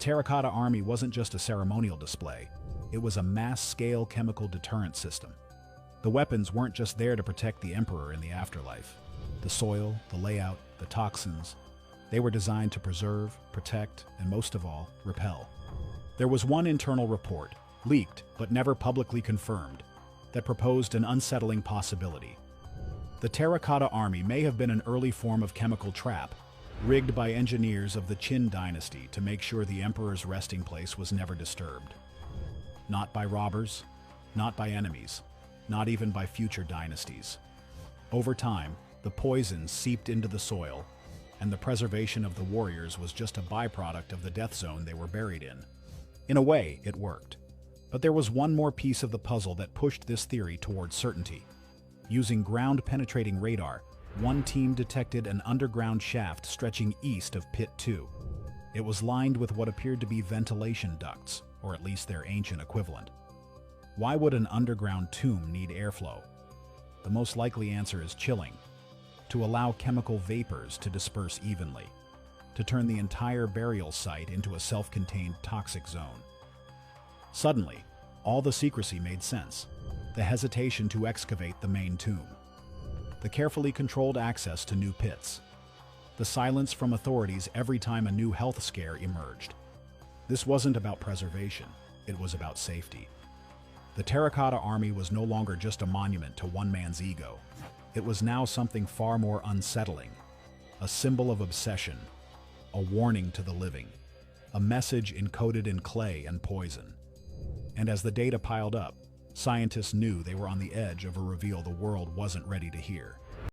Terracotta Army wasn't just a ceremonial display, it was a mass-scale chemical deterrent system. The weapons weren't just there to protect the Emperor in the afterlife. The soil, the layout, the toxins, they were designed to preserve, protect, and most of all, repel. There was one internal report, leaked but never publicly confirmed, that proposed an unsettling possibility. The Terracotta Army may have been an early form of chemical trap, rigged by engineers of the Qin Dynasty to make sure the Emperor's resting place was never disturbed. Not by robbers, not by enemies, not even by future dynasties. Over time, the poison seeped into the soil, and the preservation of the warriors was just a byproduct of the death zone they were buried in. In a way, it worked. But there was one more piece of the puzzle that pushed this theory towards certainty. Using ground-penetrating radar, one team detected an underground shaft stretching east of Pit 2. It was lined with what appeared to be ventilation ducts, or at least their ancient equivalent. Why would an underground tomb need airflow? The most likely answer is chilling, to allow chemical vapors to disperse evenly, to turn the entire burial site into a self-contained toxic zone. Suddenly, all the secrecy made sense. The hesitation to excavate the main tomb, the carefully controlled access to new pits, the silence from authorities every time a new health scare emerged. This wasn't about preservation, it was about safety. The Terracotta Army was no longer just a monument to one man's ego. It was now something far more unsettling, a symbol of obsession, a warning to the living, a message encoded in clay and poison. And as the data piled up, scientists knew they were on the edge of a reveal the world wasn't ready to hear.